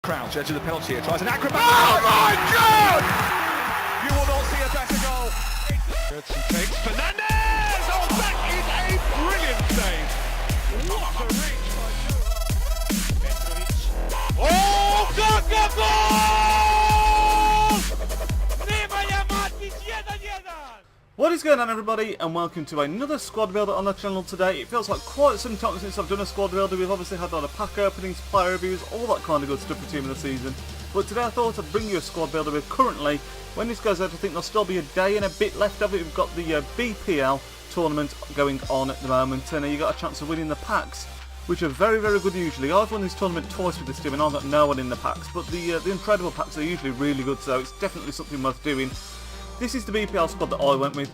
Crouch edge of the penalty here, tries an acrobat. Oh my God! You will not see a better goal. Gertson takes Fernandez! Oh, that is a brilliant save. What a reach by Joe. Oh, goal! Nie ma Yamatis 1-1! What is going on, everybody, and welcome to another squad builder on the channel today. It feels like quite some time since I've done a squad builder. We've obviously had a lot of pack openings, player reviews, all that kind of good stuff for Team of the Season. But today I thought I'd bring you a squad builder with currently, when this goes out, I think there'll still be a day and a bit left of it. We've got the BPL Tournament going on at the moment, and you got a chance of winning the packs, which are very, very good usually. I've won this tournament twice with this team and I've got no one in the packs, but the incredible packs are usually really good, so it's definitely something worth doing. This is the BPL squad that I went with.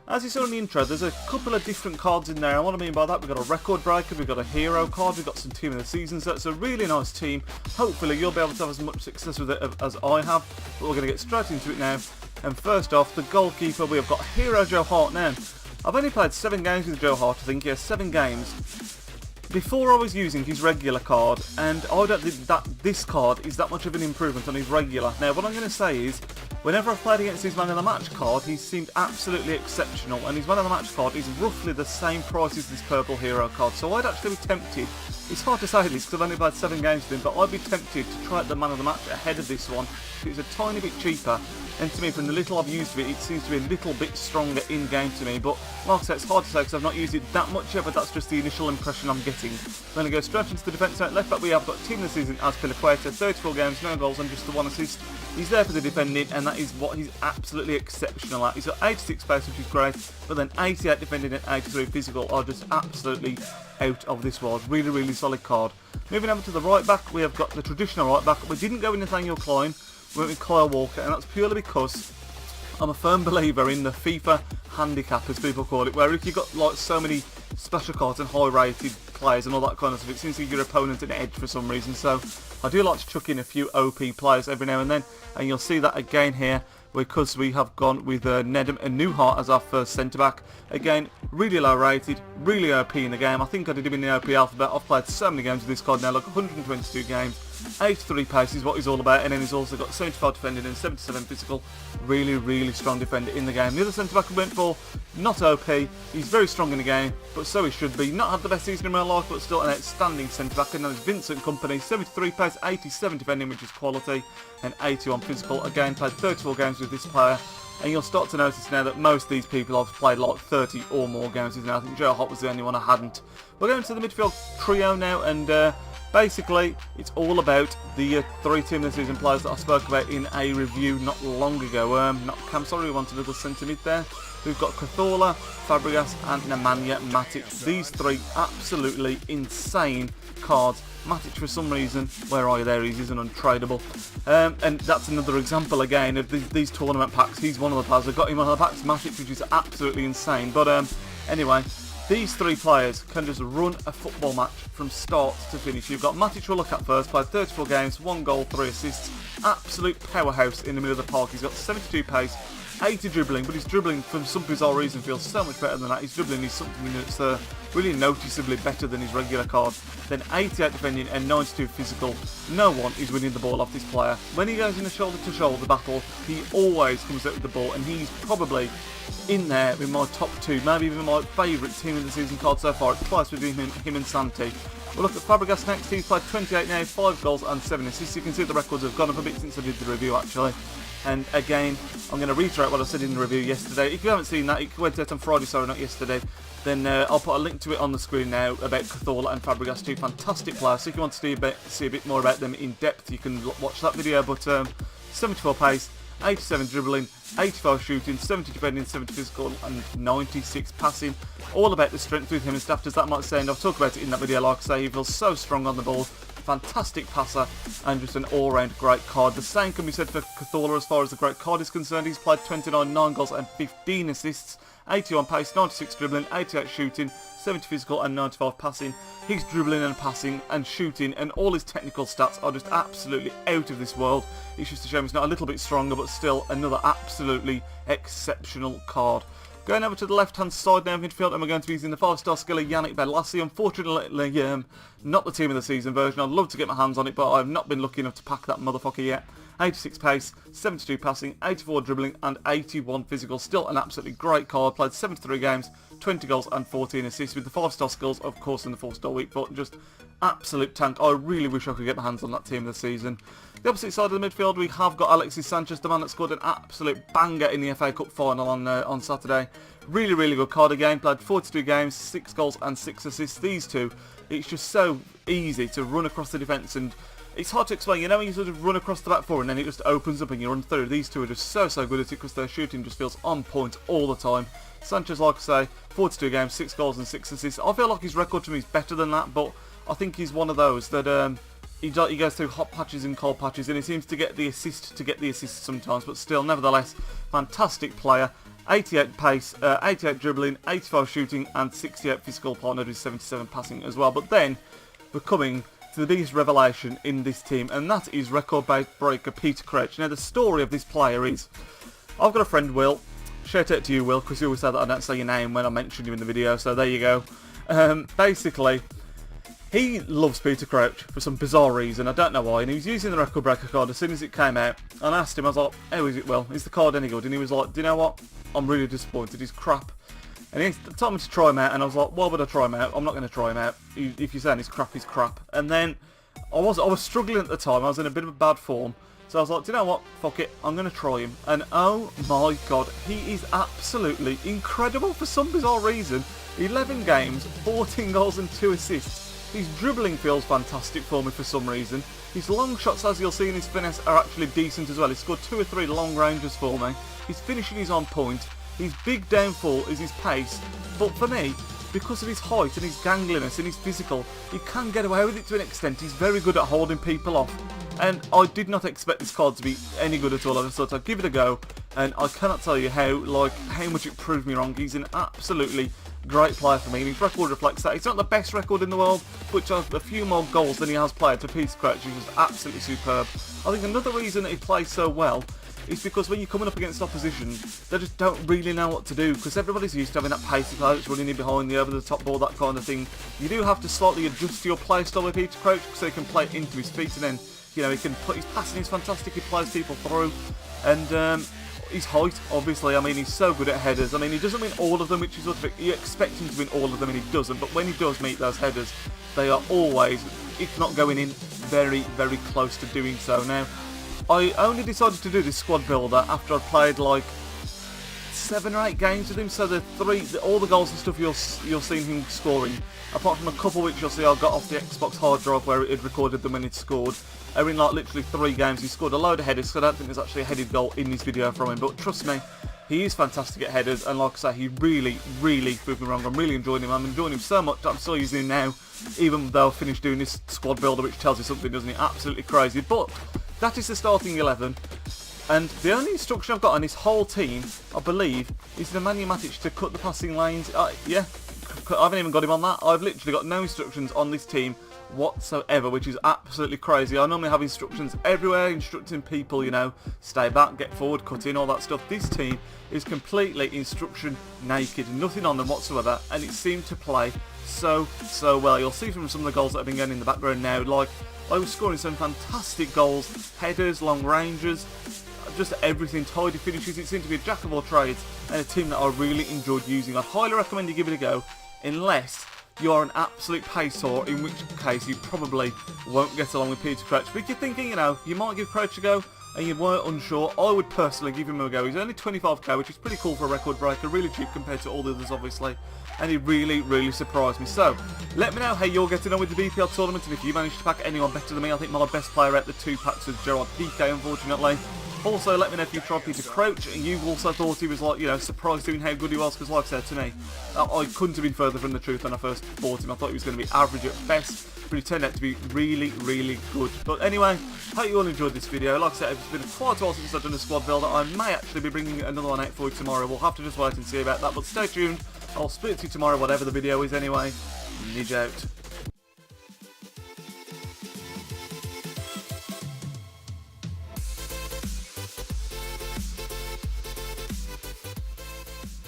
As you saw in the intro, there's a couple of different cards in there, and what I mean by that, we've got a record breaker, we've got a hero card, we've got some Team of the Season, so it's a really nice team. Hopefully you'll be able to have as much success with it as I have, but we're going to get straight into it now. And first off, the goalkeeper, we have got Hero Joe Hart now. I've only played 7 games with Joe Hart, I think, yeah, 7 games. Before I was using his regular card, and I don't think that this card is that much of an improvement on his regular. Now, what I'm going to say is, whenever I've played against his Man of the Match card, he's seemed absolutely exceptional, and his Man of the Match card is roughly the same price as this purple hero card, so I'd actually be tempted, it's hard to say this because I've only played 7 games with him, but I'd be tempted to try out the Man of the Match ahead of this one. It's a tiny bit cheaper, and to me, from the little I've used of it, it seems to be a little bit stronger in-game to me, but like I said, it's hard to say because I've not used it that much yet, but that's just the initial impression I'm getting. We're going to go straight into the defence at left back. We have got Team of the Season as Pilaqueta, 34 games, no goals and just the 1 assist. He's there for the defending, and that is what he's absolutely exceptional at. He's got 86 pace, which is great, but then 88 defending and 83 physical are just absolutely out of this world. Really, really solid card. Moving over to the right back, we have got the traditional right back. We didn't go with Nathaniel Klein, we went with Kyle Walker, and that's purely because I'm a firm believer in the FIFA handicap, as people call it, where if you've got like so many special cards and high rated players and all that kind of stuff, it seems to give your opponent an edge for some reason. So I do like to chuck in a few OP players every now and then, and you'll see that again here because we have gone with Nedum and Newhart as our first centre-back. Again, really low rated, really OP in the game. I think I did him in the OP alphabet. I've played so many games with this card now, like 122 games. 83 pace is what he's all about, and then he's also got 75 defending and 77 physical. Really, really strong defender in the game. The other centre-back we went for, not OP, he's very strong in the game, but so he should be. Not had the best season in real life, but still an outstanding centre-back, and then there's Vincent Kompany, 73 pace, 87 defending, which is quality, and 81 physical. Again, played 34 games with this player, and you'll start to notice now that most of these people I've played like 30 or more games with now. I think Joe Hart was the only one I hadn't. We're going to the midfield trio now, and basically, it's all about the 3 Team of the Season players that I spoke about in a review not long ago. I'm sorry, we wanted a little centre mid there. We've got Cazorla, Fabregas and Nemanja Matic. These 3 absolutely insane cards. Matic, for some reason, where are you there? He's an untradeable. And that's another example again of these tournament packs. He's one of the players. I got him on the packs, Matic, which is absolutely insane. But anyway, these 3 players can just run a football match from start to finish. You've got Matic, we'll look at first, played 34 games, 1 goal, 3 assists. Absolute powerhouse in the middle of the park. He's got 72 pace, 80 dribbling, but his dribbling, for some bizarre reason, feels so much better than that. His dribbling is something that's really noticeably better than his regular card. Then 88 defending and 92 physical. No one is winning the ball off this player. When he goes in a shoulder-to-shoulder battle, he always comes out with the ball, and he's probably in there with my top 2, maybe even my favourite Team of the Season card so far. It's twice between him and Santi. We'll look at Fabregas next. He's played 28 now, 5 goals and 7 assists. You can see the records have gone up a bit since I did the review, actually. And again, I'm going to reiterate what I said in the review yesterday. If you haven't seen that, it went out on Friday, sorry, not yesterday, then I'll put a link to it on the screen now about Cazorla and Fabregas, 2 fantastic players. So if you want to see a bit more about them in depth, you can watch that video. But 74 pace, 87 dribbling, 85 shooting, 70 defending, 70 physical and 96 passing. All about the strength with him and stuff, as that might sound. I've talked about it in that video, like I say. He feels so strong on the ball, fantastic passer, and just an all-round great card. The same can be said for Cazorla as far as the great card is concerned. He's played 29, 9 goals and 15 assists, 81 pace, 96 dribbling, 88 shooting, 70 physical and 95 passing. His dribbling and passing and shooting and all his technical stats are just absolutely out of this world. It's just a shame he's not a little bit stronger, but still another absolutely exceptional card. Going over to the left-hand side now of midfield, and we're going to be using the 5-star skiller Yannick Belasie. Unfortunately, not the team of the season version. I'd love to get my hands on it, but I've not been lucky enough to pack that motherfucker yet. 86 pace, 72 passing, 84 dribbling and 81 physical. Still an absolutely great card. Played 73 games, 20 goals and 14 assists with the 5-star skills, of course, in the 4-star week, but just absolute tank. I really wish I could get my hands on that team this season. The opposite side of the midfield, we have got Alexis Sanchez, the man that scored an absolute banger in the FA Cup final on Saturday. Really, really good card again. Played 42 games, 6 goals and 6 assists. These two, it's just so easy to run across the defence, and it's hard to explain. You know when you sort of run across the back four and then it just opens up and you run through. These two are just so good at it because their shooting just feels on point all the time. Sanchez, like I say, 42 games, 6 goals and 6 assists. I feel like his record to me is better than that, but I think he's one of those that he goes through hot patches and cold patches, and he seems to get the assist sometimes, but still, nevertheless, fantastic player. 88 pace, 88 dribbling, 85 shooting and 68 physical, partnered with 77 passing as well. But then we're coming to the biggest revelation in this team, and that is record breaker Peter Crouch. Now the story of this player is, I've got a friend, Will. Shout out to you, Will, because you always say that I don't say your name when I mention you in the video, so there you go. Basically, he loves Peter Crouch for some bizarre reason, I don't know why, and he was using the record breaker card as soon as it came out, and I asked him, I was like, how is it, Will? Is the card any good? And he was like, do you know what? I'm really disappointed, he's crap. And he told me to try him out, and I was like, why would I try him out? I'm not going to try him out. If you're saying he's crap, he's crap. And then, I was struggling at the time, I was in a bit of a bad form, so I was like, do you know what? Fuck it, I'm going to try him. And oh my god, he is absolutely incredible for some bizarre reason. 11 games, 14 goals and 2 assists. His dribbling feels fantastic for me for some reason. His long shots, as you'll see in his finesse, are actually decent as well. He scored 2 or 3 long ranges for me. His finishing is on point. His big downfall is his pace. But for me, because of his height and his gangliness and his physical, he can get away with it to an extent. He's very good at holding people off. And I did not expect this card to be any good at all. I just thought I'd give it a go. And I cannot tell you how much it proved me wrong. He's an absolutely great player for me, and his record reflects that. It's not the best record in the world, but just a few more goals than he has played for Peter Crouch, which is absolutely superb. I think another reason that he plays so well is because when you're coming up against opposition, they just don't really know what to do, because everybody's used to having that pacey player that's running in behind the over-the-top ball, that kind of thing. You do have to slightly adjust your play style with Peter Crouch so he can play it into his feet, and then, you know, he can put his passing is fantastic, he plays people through, and his height, obviously, I mean, he's so good at headers. I mean, he doesn't win all of them, which is what you expect him to win all of them, and he doesn't. But when he does meet those headers, they are always, if not going in, very, very close to doing so. Now, I only decided to do this squad builder after I played like 7 or 8 games with him. So all the goals and stuff you're seeing him scoring, apart from a couple which you'll see I got off the Xbox hard drive where it had recorded them when he'd scored. In like literally 3 games, he scored a load of headers, so I don't think there's actually a headed goal in this video from him. But trust me, he is fantastic at headers, and like I say, he really proved me wrong. I'm really enjoying him. I'm enjoying him so much that I'm still using him now, even though I've finished doing this squad builder, which tells you something, doesn't it? Absolutely crazy. But that is the starting 11, and the only instruction I've got on this whole team, I believe, is the Nemanja Matic to cut the passing lanes. Yeah, I haven't even got him on that. I've literally got no instructions on this team whatsoever, which is absolutely crazy. I normally have instructions everywhere, instructing people, you know, stay back, get forward, cut in, all that stuff. This team is completely instruction naked, nothing on them whatsoever, and it seemed to play so well. You'll see from some of the goals that have been going in the background now, like, I was scoring some fantastic goals, headers, long ranges, just everything, tidy finishes. It seemed to be a jack of all trades, and a team that I really enjoyed using. I'd highly recommend you give it a go, unless you are an absolute pace whore, in which case you probably won't get along with Peter Crouch. But if you're thinking, you know, you might give Crouch a go and you weren't unsure, I would personally give him a go. He's only 25k, which is pretty cool for a record breaker, really cheap compared to all the others obviously, and he really surprised me. So, let me know how you're getting on with the BPL Tournament, and if you managed to pack anyone better than me. I think my best player out the 2 packs was Gerard Piqué, unfortunately. Also, let me know if you tried Peter Crouch and you also thought he was, like, you know, surprised doing how good he was, because like I said, to me, I couldn't have been further from the truth when I first bought him. I thought he was going to be average at best, but he turned out to be really good. But anyway, hope you all enjoyed this video. Like I said, it's been quite a while since I've done a squad builder. I may actually be bringing another one out for you tomorrow. We'll have to just wait and see about that, but stay tuned. I'll split to you tomorrow, whatever the video is anyway. Nidge out.